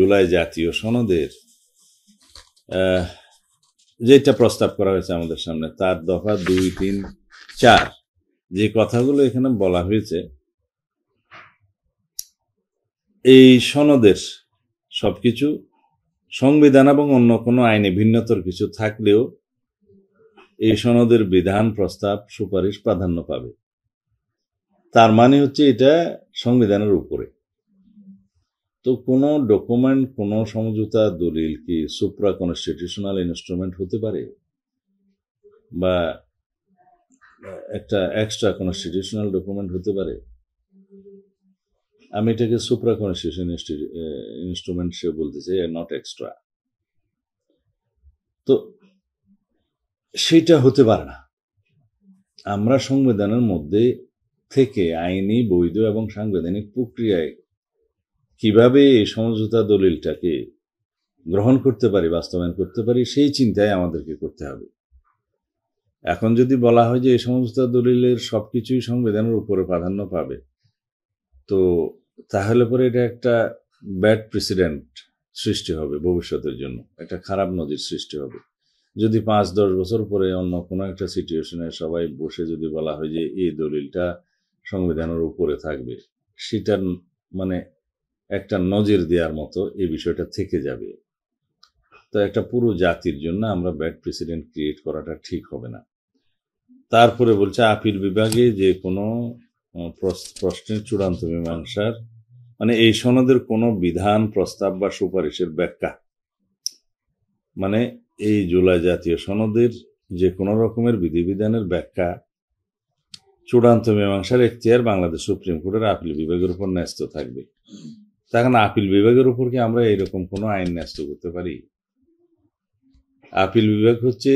জুলাই জাতীয় সনদের যেটা প্রস্তাব করা হয়েছে আমাদের সামনে, তার দফা 2, 3, 4 যে কথাগুলো এখানে বলা হয়েছে, এই সনদের সবকিছু সংবিধান এবং অন্য কোনো আইনে ভিন্নতর কিছু থাকলেও এই সনদের বিধান, প্রস্তাব, সুপারিশ প্রাধান্য পাবে। তার মানে হচ্ছে এটা সংবিধানের উপরে। তো কোনো ডকুমেন্ট, কোনো সমঝোতা, দলিল কি সুপ্রা কনস্টিটিউশনাল ইনস্ট্রুমেন্ট হতে পারে, বা একটা এক্সট্রা কনস্টিটিউশনাল ডকুমেন্ট হতে পারে? আমি এটাকে সুপ্রা কনস্টিটিউশন ইনস্ট্রুমেন্ট সে বলতে চাই, নট এক্সট্রা। তো সেটা হতে পারে না। আমরা সংবিধানের মধ্যে থেকে আইনি, বৈধ এবং সাংবিধানিক প্রক্রিয়ায় কিভাবে এই সমঝোতা দলিলটাকে গ্রহণ করতে পারি, বাস্তবায়ন করতে পারি, সেই চিন্তায় আমাদেরকে করতে হবে। এখন যদি বলা হয় যে এই সমঝোতা দলিলের সবকিছুই সংবিধানের উপরে প্রাধান্য পাবে, তো তাহলে পরে এটা একটা ব্যাড প্রেসিডেন্ট সৃষ্টি হবে ভবিষ্যতের জন্য, একটা খারাপ নজির সৃষ্টি হবে। যদি 5-10 বছর পরে অন্য কোনো একটা সিচুয়েশনে সবাই বসে যদি বলা হয় যে এই দলিলটা সংবিধানের উপরে থাকবে, সেটার মানে একটা নজির দেওয়ার মতো এই বিষয়টা থেকে যাবে। তো একটা পুরো জাতির জন্য আমরা ব্যাড প্রেসিডেন্ট ক্রিয়েট করাটা ঠিক হবে না। তারপরে বলছে আপিল বিভাগে যে কোনো প্রশ্নের চূড়ান্ত মীমাংসার, মানে এই সনদের কোনো বিধান, প্রস্তাব বা সুপারিশের ব্যাখ্যা, মানে এই জুলাই জাতীয় সনদের যে কোনো রকমের বিধিবিধানের ব্যাখ্যা, চূড়ান্ত মীমাংসার এখতিয়ার বাংলাদেশ সুপ্রিম কোর্টের আপিল বিভাগের উপর ন্যস্ত থাকবে। তখন আপিল বিভাগের উপর কি আমরা এরকম কোনো আইন ন্যস্ত করতে পারি? আপিল বিভাগ হচ্ছে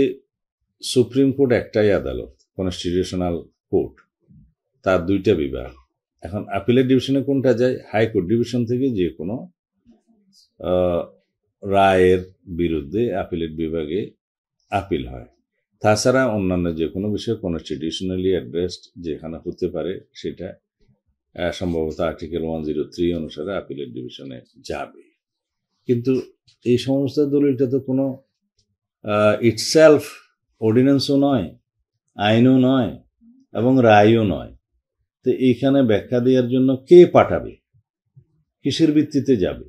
সুপ্রিম কোর্ট একটাই আদালত, কনস্টিটিউশনাল কোর্ট, তার 2টা বিভাগ। এখন আপিলের ডিভিশনে কোনটা যায়? হাইকোর্ট ডিভিশন থেকে যে কোনো রায়ের বিরুদ্ধে আপিলের বিভাগে আপিল হয়। তাছাড়া অন্যান্য যে কোনো বিষয় কনস্টিটিউশনালি অ্যাড্রেসড যেখানে হতে পারে, সেটা সম্ভবত আর্টিকেল 103 অনুসারে আপিলের ডিভিশনে যাবে। কিন্তু এই সমস্ত দলিলটা তো কোনো ইটসেলফ অর্ডিন্যান্সও নয়, আইনও নয় এবং রায়ও নয়। তো এইখানে ব্যাখ্যা দেওয়ার জন্য কে পাঠাবে, কিসের ভিত্তিতে যাবে,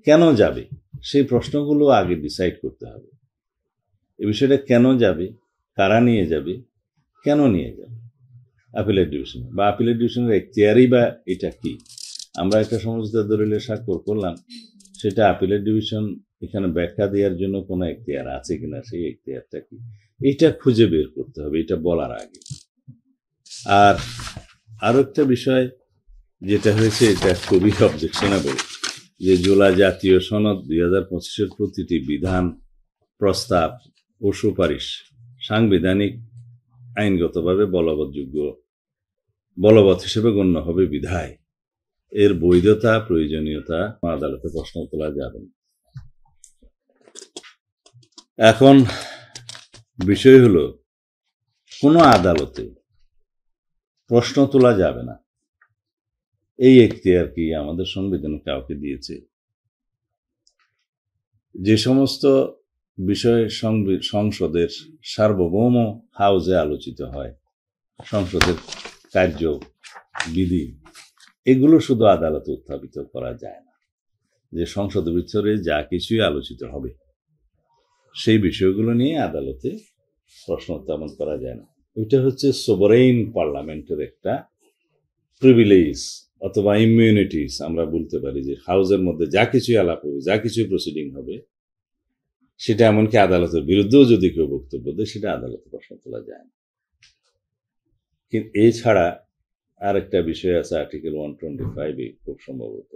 কেন যাবে, সেই প্রশ্নগুলো আগে ডিসাইড করতে হবে। এই বিষয়টা কেন যাবে, কারা নিয়ে যাবে, কেন নিয়ে যাবে আপিলের ডিভিশনে, বা আপিলের ডিভিশনের এখতিয়ারই বা এটা কি? আমরা একটা সমঝোতা দলিলে স্বাক্ষর করলাম, সেটা আপিলের ডিভিশন এখানে ব্যাখ্যা দেওয়ার জন্য কোনো এখতিয়ার আছে কিনা, সেই এখতিয়ারটা কি, এটা খুঁজে বের করতে হবে, এটা বলার আগে। আর আরো একটা বিষয় যেটা হয়েছে, এটা খুবই অবজেকশনেবল, যে জুলাই জাতীয় সনদ 2025-এর প্রতিটি বিধান, প্রস্তাব ও সুপারিশ সাংবিধানিক, আইনগতভাবে বলবৎ হিসেবে গণ্য হবে বিধায় এর বৈধতা, প্রয়োজনীয়তা আদালতে প্রশ্ন তোলা যাবে না। এখন বিষয় হলো, কোনো আদালতে প্রশ্ন তোলা যাবে না, এই এখতিয়ার কি আমাদের সংবিধান কাউকে দিয়েছে? যে সমস্ত বিষয় সংসদের সার্বভৌম হাউজে আলোচিত হয়, সংসদের কার্য বিধি, এগুলো শুধু আদালতে উত্থাপিত করা যায় না। যে সংসদের ভিতরে যা কিছুই আলোচিত হবে, সেই বিষয়গুলো নিয়ে আদালতে প্রশ্ন উত্থাপন করা যায় না। ওইটা হচ্ছে সোভারেইন পার্লামেন্টের একটা প্রিভিলেজ অথবা ইমিউনিটিস আমরা বলতে পারি, যে হাউসের মধ্যে যা কিছুই আলাপ হবে, যা কিছুই প্রসিডিং হবে, সেটা এমনকি আদালতের বিরুদ্ধেও যদি কেউ বক্তব্য দেয়, সেটা আদালতে প্রশ্ন তোলা যায় না। কিন্তু এছাড়া আরেকটা বিষয় আছে আর্টিকেল 125-এ, খুব সম্ভবত,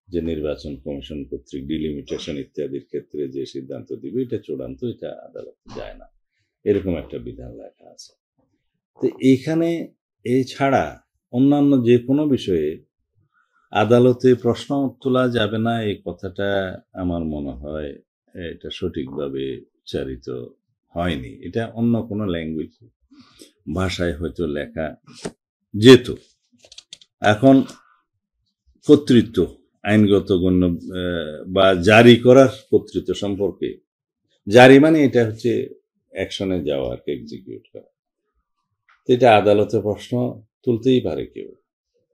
যে নির্বাচন কমিশন কর্তৃক ডিলিমিটেশন ইত্যাদির ক্ষেত্রে যে সিদ্ধান্ত দিবে, এটা চূড়ান্ত, এটা আদালতে যায় না, এরকম একটা বিধান লেখা আছে। তো এইখানে এছাড়া অন্যান্য যে কোনো বিষয়ে আদালতে প্রশ্ন তোলা যাবে না, এই কথাটা আমার মনে হয় এটা সঠিকভাবে উচ্চারিত হয়নি। এটা অন্য কোনো ল্যাঙ্গুয়েজ, ভাষায় হয়তো লেখা যেত। এখন কর্তৃত্ব, আইনগত গণ্য বা জারি করার কর্তৃত্ব সম্পর্কে, জারি মানে এটা হচ্ছে অ্যাকশনে যাওয়া আর কি, এক্সিকিউট করা। তো এটা আদালতে প্রশ্ন তুলতেই পারে কেউ,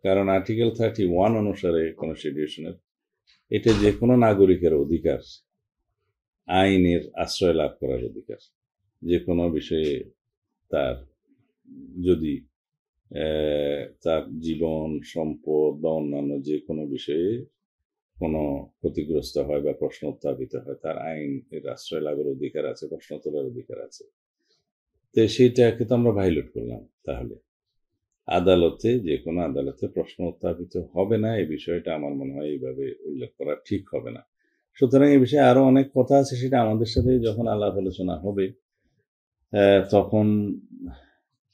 কারণ আর্টিকেল 31 অনুসারে কনস্টিটিউশনের এটা যে কোনো নাগরিকের অধিকার, আইনের আশ্রয় লাভ করার অধিকার। যে কোনো বিষয়ে তার যদি তার জীবন, সম্পদ বা অন্যান্য যে কোনো বিষয়ে কোনো ক্ষতিগ্রস্ত হয় বা প্রশ্ন উত্থাপিত হয়, তার আইনের আশ্রয় লাভের অধিকার আছে, প্রশ্ন তোলার অধিকার আছে। তো সেইটাকে তো আমরা ভাইলেট করলাম। তাহলে আদালতে, যে কোনো আদালতে প্রশ্ন উত্থাপিত হবে না, এই বিষয়টা আমার মনে হয় এইভাবে উল্লেখ করা ঠিক হবে না। সুতরাং এই বিষয়ে আরো অনেক কথা আছে, সেটা আমাদের সাথে যখন আলাপ আলোচনা হবে তখন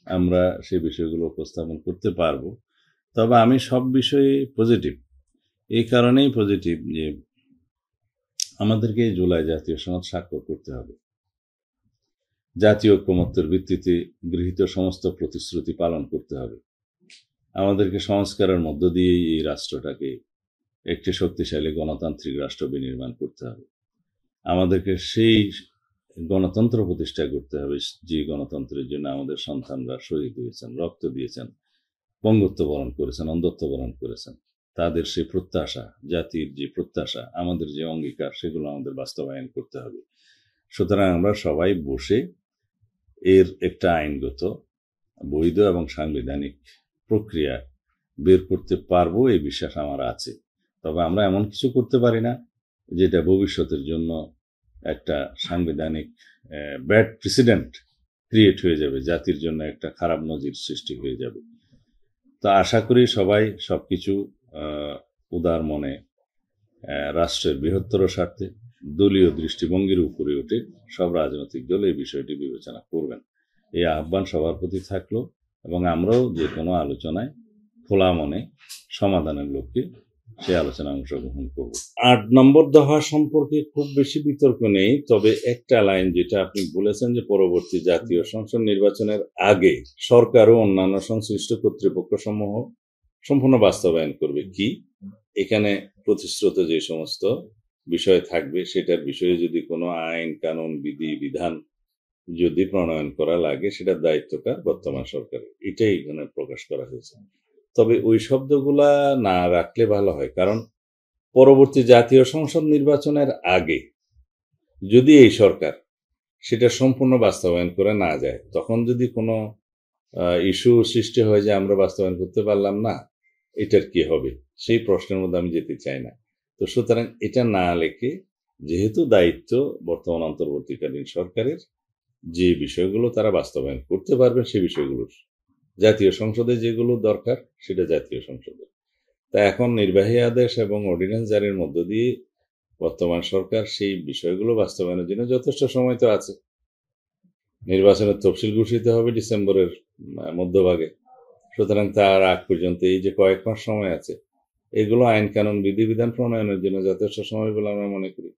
আমরা সেই বিষয়গুলো উপস্থাপন করতে পারবো। তবে আমি সব বিষয়ে পজিটিভ, এই কারণেই পজিটিভ যে আমাদেরকে জুলাই জাতীয় সনদ স্বাক্ষর করতে হবে। জাতীয় ঐকমত্যের ভিত্তিতে গৃহীত সমস্ত প্রতিশ্রুতি পালন করতে হবে। আমাদেরকে সংস্কারের মধ্য দিয়েই এই রাষ্ট্রটাকে একটি শক্তিশালী গণতান্ত্রিক রাষ্ট্র বিনির্মাণ করতে হবে। আমাদেরকে সেই গণতন্ত্র প্রতিষ্ঠা করতে হবে, যে গণতন্ত্রের জন্য আমাদের সন্তানরা শহীদ হয়েছেন, রক্ত দিয়েছেন, পঙ্গুত্ব বরণ করেছেন, অন্ধত্ব বরণ করেছেন। তাদের সেই প্রত্যাশা, জাতির যে প্রত্যাশা, আমাদের যে অঙ্গীকার, সেগুলো আমাদের বাস্তবায়ন করতে হবে। সুতরাং আমরা সবাই বসে এর একটা আইনগত, বৈধ এবং সাংবিধানিক প্রক্রিয়া বের করতে পারবো, এই বিশ্বাস আমার আছে। তবে আমরা এমন কিছু করতে পারি না যেটা ভবিষ্যতের জন্য একটা সাংবিধানিক ব্যাড প্রেসিডেন্ট ক্রিয়েট হয়ে যাবে, জাতির জন্য একটা খারাপ নজির সৃষ্টি হয়ে যাবে। তো আশা করি সবাই সবকিছু উদার মনে, রাষ্ট্রের বৃহত্তর স্বার্থে, দলীয় দৃষ্টিভঙ্গির উপরে উঠে সব রাজনৈতিক দল এই বিষয়টি বিবেচনা করবেন, এই আহ্বান সবার প্রতি থাকলো। এবং আমরাও যে কোনো আলোচনায় খোলা মনে সমাধানের লক্ষ্যে সেই আলোচনায় অংশগ্রহণ করব। 8 নম্বর দফা সম্পর্কে খুব বেশি বিতর্ক নেই, তবে একটা লাইন যেটা আপনি বলেছেন যে পরবর্তী জাতীয় সংসদ নির্বাচনের আগে সরকার ও অন্যান্য সংশ্লিষ্ট কর্তৃপক্ষ সমূহ সম্পূর্ণ বাস্তবায়ন করবে। কি এখানে প্রতিশ্রুত যে সমস্ত বিষয় থাকবে, সেটার বিষয়ে যদি কোনো আইন কানুন বিধি বিধান যদি প্রণয়ন করা লাগে, সেটার দায়িত্বটা বর্তমান সরকারের, এটাই এখানে প্রকাশ করা হয়েছে। তবে ওই শব্দগুলা না রাখলে ভালো হয়, কারণ পরবর্তী জাতীয় সংসদ নির্বাচনের আগে যদি এই সরকার সেটা সম্পূর্ণ বাস্তবায়ন করে না যায়, তখন যদি কোনো ইস্যু সৃষ্টি হয় যে আমরা বাস্তবায়ন করতে পারলাম না, এটার কি হবে, সেই প্রশ্নের মধ্যে আমি যেতে চাই না। তো সুতরাং এটা না লেখে, যেহেতু দায়িত্ব বর্তমান অন্তর্বর্তীকালীন সরকারের, যে বিষয়গুলো তারা বাস্তবায়ন করতে পারবেন সেই বিষয়গুলো জাতীয় সংসদে যেগুলো দরকার সেটা জাতীয় সংসদে। তা এখন নির্বাহী আদেশ এবং অর্ডিন্যান্স জারির মধ্য দিয়ে বর্তমান সরকার সেই বিষয়গুলো বাস্তবায়নের জন্য যথেষ্ট সময় তো আছে। নির্বাচনের তফসিল ঘোষিত হবে ডিসেম্বরের মধ্যভাগে। সুতরাং তার আগ পর্যন্ত এই যে কয়েক মাস সময় আছে, এগুলো আইন কানুন বিধিবিধান প্রণয়নের জন্য যথেষ্ট সময় বলে আমরা মনে করি।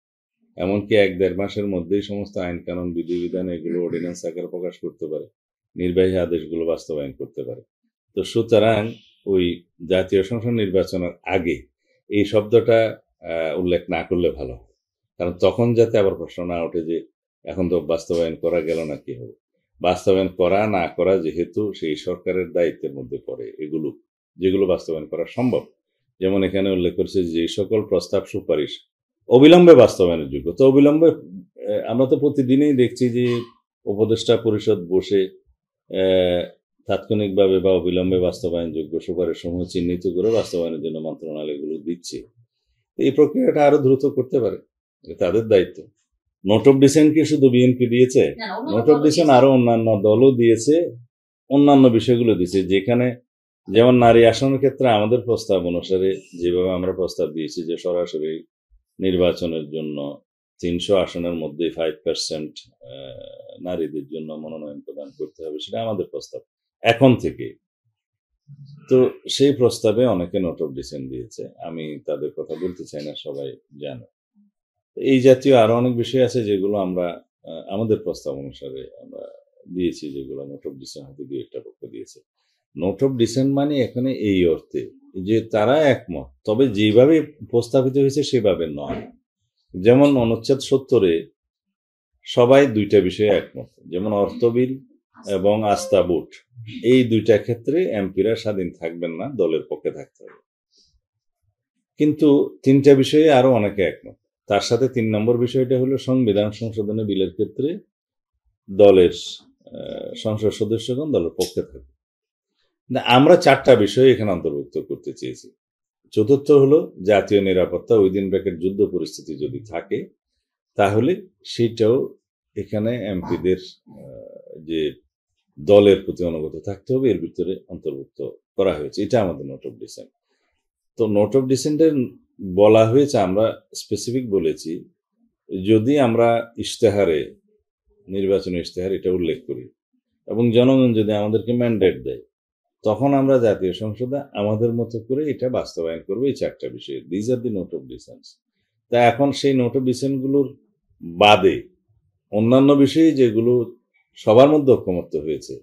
এমনকি 1-1.5 মাসের মধ্যেই সমস্ত আইন কানুন বিধিবিধান এগুলো অর্ডিন্যান্স আকারে প্রকাশ করতে পারে, নির্বাহী আদেশগুলো বাস্তবায়ন করতে পারে। তো সুতরাং ওই জাতীয় সংসদ নির্বাচনের আগে এই শব্দটা উল্লেখ না করলে ভালো, কারণ তখন যাতে আবার প্রশ্ন না ওঠে যে এখন তো বাস্তবায়ন করা গেল না, কি হবে। বাস্তবায়ন করা না করা যেহেতু সেই সরকারের দায়িত্বের মধ্যে পড়ে, এগুলো যেগুলো বাস্তবায়ন করা সম্ভব, যেমন এখানে উল্লেখ করেছে যে সকল প্রস্তাব সুপারিশ অবিলম্বে বাস্তবায়নের যোগ্য। তো অবিলম্বে আমরা তো প্রতিদিনই দেখছি যে উপদেষ্টা পরিষদ বসে তাৎক্ষণিকভাবে বা অবিলম্বে বাস্তবায়নযোগ্য সুপারিশ সমূহ চিহ্নিত করে বাস্তবায়নের জন্য মন্ত্রণালয়গুলো দিচ্ছে। এই প্রক্রিয়াটা আরো দ্রুত করতে পারে, তাদের দায়িত্ব। নোট অফ ডিসেন্ট কি শুধু বিএনপি দিয়েছে? নোট অফ ডিসেন্ট আরো অন্যান্য দলও দিয়েছে, অন্যান্য বিষয়গুলো দিয়েছে। যেখানে যেমন নারী আসনের ক্ষেত্রে আমাদের প্রস্তাব অনুসারে যেভাবে আমরা প্রস্তাব দিয়েছি যে সরাসরি নির্বাচনের জন্য 300 আসনের মধ্যে 5% নারীদের জন্য মনোনয়ন প্রদান করতে হবে, সেটা আমাদের প্রস্তাব এখন থেকে। তো সেই প্রস্তাবে অনেকে নোট অফ ডিসেন্ট দিয়েছে, আমি তাদের কথা বলতে চাই না, সবাই জানে। এই জাতীয় আরো অনেক বিষয় আছে যেগুলো আমরা আমাদের প্রস্তাব অনুসারে আমরা দিয়েছি, যেগুলো নোট অফ ডিসেন্ট হয়তো 2-1টা পক্ষ দিয়েছে। নোট অফ ডিসেন্ট মানে এখানে এই অর্থে যে তারা একমত, তবে যেভাবে উপস্থাপিত হয়েছে সেভাবে নয়। যেমন অনুচ্ছেদ 70-এ সবাই দুইটা বিষয়ে একমত, যেমন অর্থ বিল এবং আস্থা ভোট, এই দুইটা ক্ষেত্রে এমপিরা স্বাধীন থাকবেন না, দলের পক্ষে থাকতে হবে। কিন্তু তিনটা বিষয়ে আরো অনেকে একমত। তার সাথে 3 নম্বর বিষয়টা হলো সংবিধান সংশোধনী বিলের ক্ষেত্রে দলের সংসদ সদস্যগণ দলের পক্ষে থাকবে। আমরা 4টা বিষয় এখানে অন্তর্ভুক্ত করতে চেয়েছি। চতুর্থ হলো জাতীয় নিরাপত্তা, উইদিন ব্র্যাকেট যুদ্ধ পরিস্থিতি যদি থাকে তাহলে সেটাও এখানে এমপিদের যে দলের প্রতি অনুগত থাকতে হবে এর ভিতরে অন্তর্ভুক্ত করা হয়েছে। এটা আমাদের নোট অফ ডিসেন্ট। তো নোট অফ ডিসেন্টে বলা হয়েছে, আমরা স্পেসিফিক বলেছি, যদি আমরা ইশতেহারে, নির্বাচনী ইশতেহার এটা উল্লেখ করি এবং জনগণ যদি আমাদেরকে ম্যান্ডেট দেয়, তখন আমরা জাতীয় সংসদে আমাদের মতো করে এটা বাস্তবায়ন করবো। এই 4টা বিষয়, these are the note of descent. তা এখন সেই নোট অফ ডিসেন্ট গুলোর বাদে অন্যান্য বিষয়ে যেগুলো সবার মধ্যে ঐকমত্য হয়েছে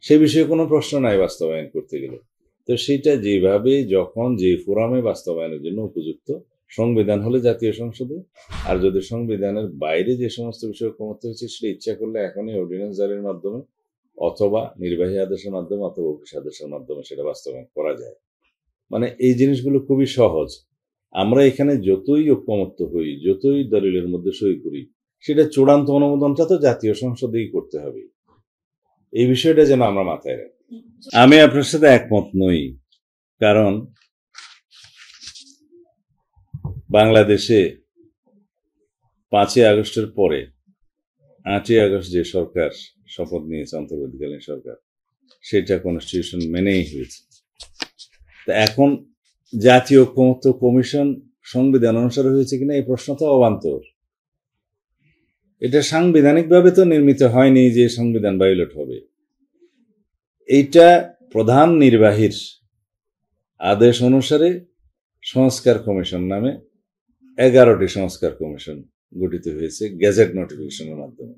সে বিষয়ে কোনো প্রশ্ন নাই বাস্তবায়ন করতে গেলে। তো সেটা যেভাবে যখন যে ফোরামে বাস্তবায়নের জন্য উপযুক্ত, সংবিধান হলে জাতীয় সংসদে, আর যদি সংবিধানের বাইরে যে সমস্ত বিষয়ে ঐকমত্য হয়েছে সেটা ইচ্ছা করলে এখনই অর্ডিন্যান্স জারির মাধ্যমে অথবা নির্বাহী আদেশের মাধ্যমে অথবা অফিস আদেশের মাধ্যমে সেটা বাস্তবায়ন করা যায়। মানে এই জিনিসগুলো খুবই সহজ। আমরা এখানে যতই ঐকমত্য হই, যতই দলিলের মধ্যে সই করি, সেটা চূড়ান্ত অনুমোদনটা তো জাতীয় সংসদেই করতে হবে। এই বিষয়টা যেন আমরা মাথায় রাখি। আমি আপনার সাথে একমত নই, কারণ বাংলাদেশে 5ই আগস্টের পরে 8ই আগস্ট যে সরকার শপথ নিয়েছে, অন্তর্বর্তীকালীন সরকার, সেটা কনস্টিটিউশন মেনেই হয়েছে। তা এখন জাতীয় ঐকমত্য কমিশন সংবিধান অনুসারে হয়েছে কিনা এই প্রশ্ন তো অবান্তর। এটা সাংবিধানিকভাবে তো নির্মিত হয়নি যে সংবিধান ভায়োলেট হবে। এইটা প্রধান নির্বাহীর আদেশ অনুসারে সংস্কার কমিশন নামে 11টি সংস্কার কমিশন গঠিত হয়েছে গেজেট নোটিফিকেশনের মাধ্যমে।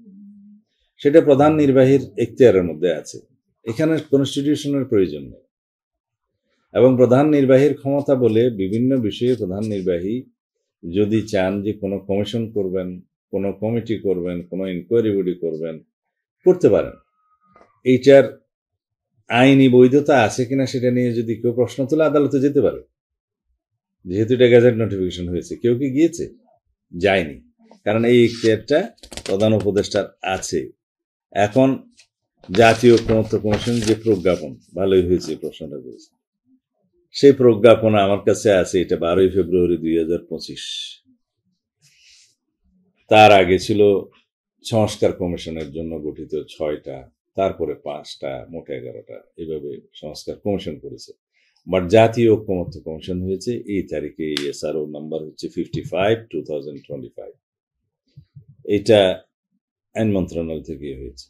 সেটা প্রধান নির্বাহীর এখতিয়ারের মধ্যে আছে, এখানে কনস্টিটিউশনের প্রয়োজন নেই। এবং প্রধান নির্বাহীর ক্ষমতা বলে বিভিন্ন বিষয়ে প্রধান নির্বাহী যদি চান যে কোনো কমিশন করবেন, কোনো কমিটি করবেন, কোনো ইনকোয়ারি বডি করবেন, করতে পারেন। এইটার আইনি বৈধতা আছে কিনা সেটা নিয়ে যদি কেউ প্রশ্ন তোলে আদালতে যেতে পারে, যেহেতু এটা গেজেট নোটিফিকেশন হয়েছে। কেউ কি গিয়েছে? যায়নি, কারণ এই এখতিয়ারটা প্রধান উপদেষ্টার আছে। এখন জাতীয় ঐকমত্য কমিশন যে প্রজ্ঞাপন, ভালোই হয়েছে প্রশ্নটা করেছে, সেই প্রজ্ঞাপন আমার কাছে আছে, এটা 12ই ফেব্রুয়ারি 2025। তার আগে ছিল সংস্কার কমিশনের জন্য গঠিত 6টা, তারপরে 5টা, মোট 11টা, এভাবে সংস্কার কমিশন করেছে। বাট জাতীয় ঐকমত্য কমিশন হয়েছে এই তারিখে। এসআরও নাম্বার হচ্ছে 55/2025। এটা আইন মন্ত্রণালয় থেকে হয়েছে।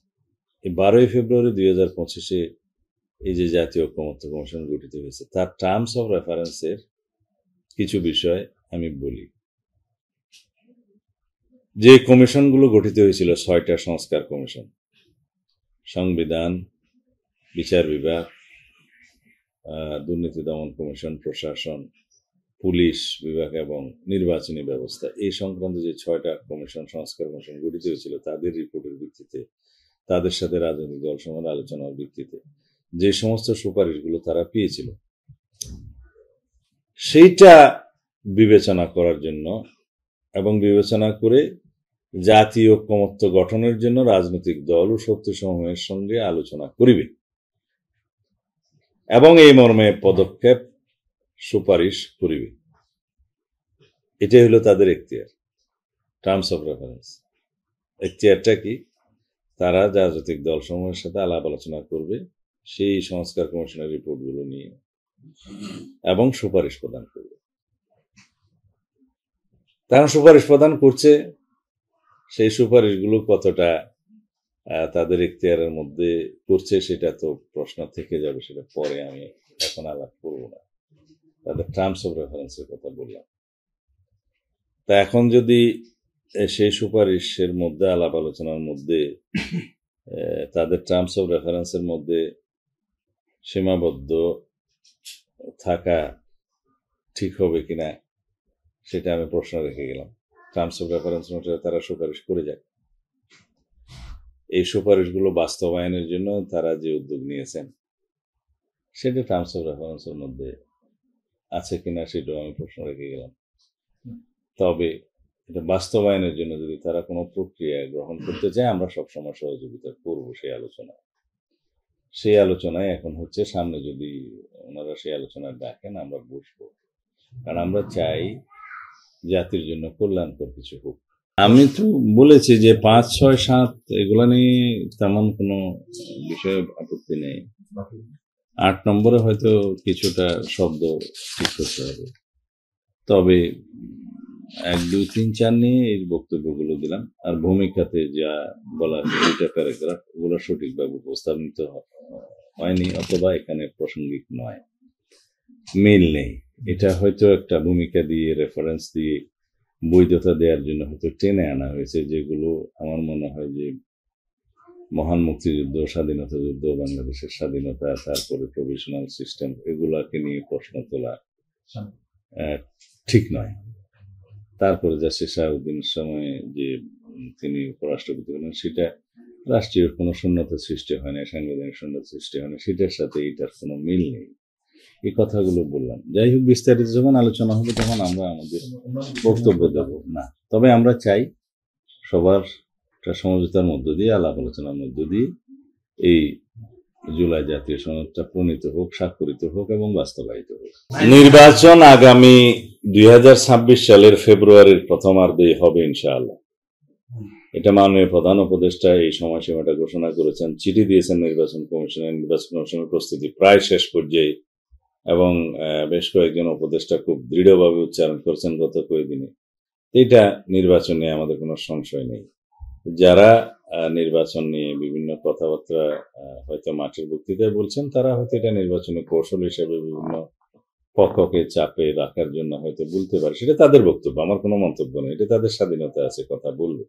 এই 12ই ফেব্রুয়ারি 2025-এ এই যে জাতীয় ঐকমত্য কমিশন গঠিত হয়েছে, তার টার্মস অফ রেফারেন্সের কিছু বিষয় আমি বলি। যে কমিশনগুলো গঠিত হয়েছিল 6টা সংস্কার কমিশন, সংবিধান, বিচার বিভাগ, দুর্নীতি দমন কমিশন, প্রশাসন, পুলিশ বিভাগ এবং নির্বাচনী ব্যবস্থা, এই সংক্রান্ত যে 6টা কমিশন, সংস্কার কমিশন গঠিত হয়েছিল, তাদের রিপোর্টের ভিত্তিতে, তাদের সাথে রাজনৈতিক দল সমূহের আলোচনার ভিত্তিতে যে সমস্ত সুপারিশগুলো তারা পেয়েছিল, সেইটা বিবেচনা করার জন্য এবং বিবেচনা করে জাতীয় ঐকমত্য গঠনের জন্য রাজনৈতিক দল ও শক্তিসমূহের সঙ্গে আলোচনা করিবে এবং এই মর্মে পদক্ষেপ সুপারিশ করিবে। এটাই হলো তাদের এখতিয়ার, টার্মস অফ রেফারেন্স। এখতিয়ারটা কি? তারা রাজনৈতিক দলসমূহের সাথে আলাপ আলোচনা করবে সেই সংস্কার কমিশনের রিপোর্টগুলো নিয়ে এবং সুপারিশ প্রদান করবে। তারা সুপারিশ প্রদান করছে, সেই সুপারিশগুলো কতটা তাদের এখতিয়ারের মধ্যে করছে সেটা তো প্রশ্ন থেকে যাবে, সেটা পরে, আমি এখন আলাপ করব না। তাদের টার্মস অফ রেফারেন্সের কথা বললাম। তা এখন যদি সেই সুপারিশের মধ্যে, আলাপ আলোচনার মধ্যে, তাদের টার্মস অফ রেফারেন্সের মধ্যে সীমাবদ্ধ থাকা ঠিক হবে কিনা সেটা আমি প্রশ্ন রেখে গেলাম। টার্মস অফ রেফারেন্স নোটে তারা সুপারিশ করে যায়। এই সুপারিশগুলো বাস্তবায়নের জন্য তারা যে উদ্যোগ নিয়েছেন সেটা টার্মস অফ রেফারেন্সের মধ্যে আছে কিনা সেটাও আমি প্রশ্ন রেখে গেলাম। তবে এটা বাস্তবায়নের জন্য যদি তারা কোনো প্রক্রিয়া গ্রহণ করতে চায় আমরা সবসময় সহযোগিতা করব সেই আলোচনায় এখন হচ্ছে সামনে যদি ওনারা সেই আলোচনায় ডাকেন আমরা বসবো, কারণ আমরা চাই জাতির জন্য কল্যাণকর কিছু হোক। আমি তো বলেছি যে 5, 6, 7 এগুলা নিয়ে তেমন কোনো বিষয়ে আপত্তি নেই। 8 নম্বরে হয়তো কিছুটা শব্দ ঠিক করতে হবে, তবে 1, 2, 3, 4 নিয়ে এই বক্তব্যগুলো দিলাম। আর ভূমিকাতে যা বলা দুইটা প্যারাগ্রাফ ওগুলো সঠিকভাবে উপস্থাপিত হয়নি অথবা এখানে প্রাসঙ্গিক নয়, মিল নেই। এটা হয়তো একটা ভূমিকা দিয়ে রেফারেন্স দিয়ে বৈধতা দেওয়ার জন্য হয়তো টেনে আনা হয়েছে, যেগুলো আমার মনে হয় যে মহান মুক্তিযুদ্ধ, স্বাধীনতা যুদ্ধ, বাংলাদেশের স্বাধীনতা, তারপরে প্রভিশনাল সিস্টেম এগুলাকে নিয়ে প্রশ্ন তোলা ঠিক নয়। তারপরে জাস্টিস শাহাবুদ্দিনের সময় যে তিনি উপরাষ্ট্রপতি হলেন সেটা রাষ্ট্রীয় কোনো শূন্যতা সৃষ্টি হয় না, সাংবিধানিক শূন্যতা সৃষ্টি হয় না, সেটার সাথে এটার কোনো মিল নেই। এই কথাগুলো বললাম। যাই হোক, বিস্তারিত যখন আলোচনা হবে তখন আমরা আমাদের বক্তব্য দেব না। তবে আমরা চাই সবার সমঝোতার মধ্য দিয়ে, আলাপ আলোচনার মধ্য দিয়ে এই জুলাই জাতীয় সনদটা প্রণীত হোক, স্বাক্ষরিত হোক এবং বাস্তবায়িত হোক। নির্বাচন আগামী 2026 সালের ফেব্রুয়ারির প্রথমার্ধেই হবে ইনশাআল্লাহ। এটা মাননীয় প্রধান উপদেষ্টা এই সময়সীমাটা ঘোষণা করেছেন, চিঠি দিয়েছেন নির্বাচন কমিশনের। নির্বাচন কমিশনের প্রস্তুতি প্রায় শেষ পর্যায়ে এবং বেশ কয়েকজন উপদেষ্টা খুব দৃঢ়ভাবে উচ্চারণ করছেন গত কয়েকদিনে। এটা নির্বাচন নিয়ে আমাদের কোনো সংশয় নেই। যারা নির্বাচন নিয়ে বিভিন্ন কথাবার্তা হয়তো মাঠের বক্তৃতায় বলছেন, তারা হয়তো এটা নির্বাচনের কৌশল হিসেবে বিভিন্ন পক্ষকে চাপে রাখার জন্য হয়তো বলতে পারে, সেটা তাদের বক্তব্য, আমার কোনো মন্তব্য নেই। এটা তাদের স্বাধীনতা আছে, কথা বলবে।